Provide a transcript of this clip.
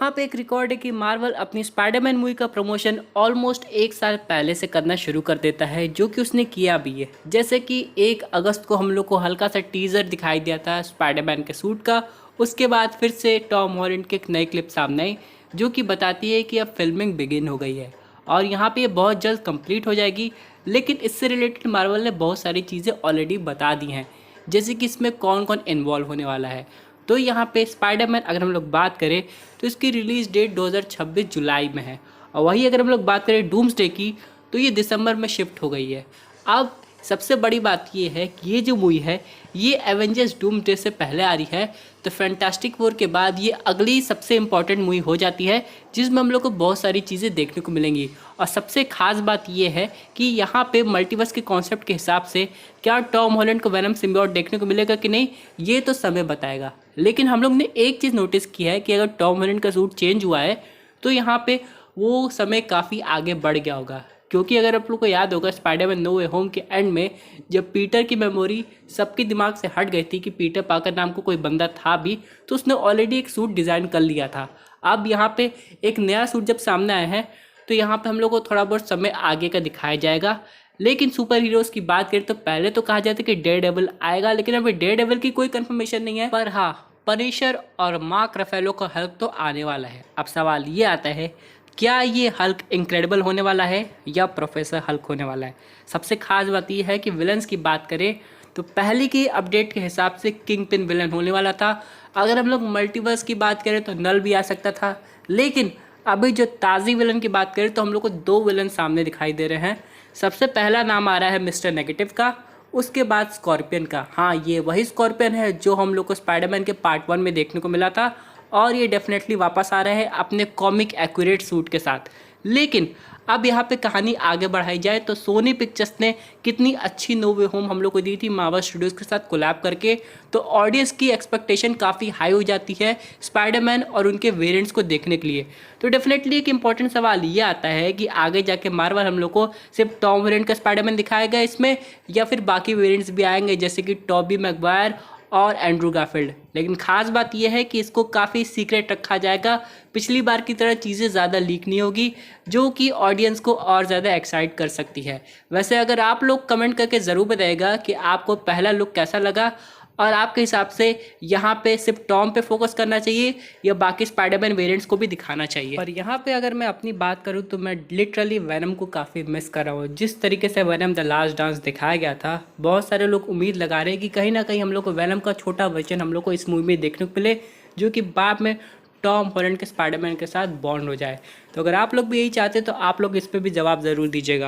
यहाँ पे एक रिकॉर्ड है कि मार्वल अपनी स्पाइडरमैन मूवी का प्रमोशन ऑलमोस्ट 1 साल पहले से करना शुरू कर देता है, जो कि उसने किया भी है। जैसे कि 1 अगस्त को हम लोग को हल्का सा टीजर दिखाई दिया था स्पाइडरमैन के सूट का। उसके बाद फिर से टॉम हॉलैंड की एक नई क्लिप सामने आई, जो कि बताती है कि अब फिल्मिंग बिगिन हो गई है और यहाँ पे ये बहुत जल्द कंप्लीट हो जाएगी। लेकिन इससे रिलेटेड मार्वल ने बहुत सारी चीज़ें ऑलरेडी बता दी हैं, जैसे कि इसमें कौन कौन इन्वॉल्व होने वाला है। तो यहाँ पे स्पाइडरमैन अगर हम लोग बात करें तो इसकी रिलीज़ डेट 2026 जुलाई में है, और वही अगर हम लोग बात करें डूम्सडे की तो ये दिसंबर में शिफ्ट हो गई है। अब सबसे बड़ी बात ये है कि ये जो मूवी है ये एवेंजर्स डूम्सडे से पहले आ रही है, तो फैंटास्टिक फोर के बाद ये अगली सबसे इम्पॉर्टेंट मूवी हो जाती है, जिसमें हम लोग को बहुत सारी चीज़ें देखने को मिलेंगी। और सबसे खास बात ये है कि यहाँ पे मल्टीवर्स के कॉन्सेप्ट के हिसाब से क्या टॉम हॉलैंड को वेनम सिम्बियोट देखने को मिलेगा कि नहीं, ये तो समय बताएगा। लेकिन हम लोग ने एक चीज़ नोटिस की है कि अगर टॉम हॉलैंड का सूट चेंज हुआ है तो यहाँ पे वो समय काफ़ी आगे बढ़ गया होगा। क्योंकि अगर आप लोग को याद होगा स्पाइडरमैन नो वे होम के एंड में जब पीटर की मेमोरी सबके दिमाग से हट गई थी कि पीटर पाकर नाम को कोई बंदा था भी, तो उसने ऑलरेडी एक सूट डिज़ाइन कर लिया था। अब यहाँ पे एक नया सूट जब सामने आया है तो यहाँ पे हम लोग को थोड़ा बहुत समय आगे का दिखाया जाएगा। लेकिन सुपर हीरोज़ की बात करें तो पहले तो कहा जाता है कि डेयरडेविल आएगा, लेकिन अभी डेयरडेविल की कोई कंफर्मेशन नहीं है। पर हाँ, पनिशर और मार्क रफेलो का हल्क तो आने वाला है। अब सवाल ये आता है, क्या ये हल्क इनक्रेडिबल होने वाला है या प्रोफेसर हल्क होने वाला है। सबसे खास बात यह है कि विलन्स की बात करें तो पहले की अपडेट के हिसाब से किंग पिन विलन होने वाला था। अगर हम लोग मल्टीवर्स की बात करें तो नल भी आ सकता था, लेकिन अभी जो ताज़ी विलन की बात करें तो हम लोग को 2 विलन सामने दिखाई दे रहे हैं। सबसे पहला नाम आ रहा है मिस्टर नेगेटिव का, उसके बाद स्कॉर्पियन का। हाँ, ये वही स्कॉर्पियन है जो हम लोग को स्पाइडरमैन के पार्ट 1 में देखने को मिला था, और ये डेफिनेटली वापस आ रहे हैं अपने कॉमिक एक्यूरेट सूट के साथ। लेकिन अब यहाँ पे कहानी आगे बढ़ाई जाए तो सोनी पिक्चर्स ने कितनी अच्छी नो वे होम हम लोग को दी थी मार्वल स्टूडियोज़ के साथ कोलैब करके, तो ऑडियंस की एक्सपेक्टेशन काफ़ी हाई हो जाती है स्पाइडरमैन और उनके वेरिएंट्स को देखने के लिए। तो डेफिनेटली एक इंपॉर्टेंट सवाल ये आता है कि आगे जाके मार्वल हम लोग को सिर्फ टॉम वेरिएंट का स्पाइडरमैन दिखाएगा इसमें, या फिर बाकी वेरिएंट्स भी आएंगे जैसे कि टॉबी मैगवायर और एंड्रू गारफील्ड। लेकिन खास बात यह है कि इसको काफ़ी सीक्रेट रखा जाएगा, पिछली बार की तरह चीज़ें ज़्यादा लीक नहीं होगी, जो कि ऑडियंस को और ज़्यादा एक्साइट कर सकती है। वैसे अगर आप लोग कमेंट करके ज़रूर बताइएगा कि आपको पहला लुक कैसा लगा, और आपके हिसाब से यहाँ पे सिर्फ टॉम पे फोकस करना चाहिए या बाकी स्पाइडरमैन वेरिएंट्स को भी दिखाना चाहिए। पर यहाँ पे अगर मैं अपनी बात करूँ तो मैं लिटरली वेनम को काफ़ी मिस कर रहा हूँ। जिस तरीके से वेनम द लास्ट डांस दिखाया गया था, बहुत सारे लोग उम्मीद लगा रहे हैं कि कहीं ना कहीं हम लोग को वेनम का छोटा वर्जन हम लोग को इस मूवी में देखने को मिले, जो कि बाद में टॉम हॉलैंड के स्पाइडरमैन के साथ बॉन्ड हो जाए। तो अगर आप लोग भी यही चाहते हैं तो आप लोग इस पर भी जवाब ज़रूर दीजिएगा।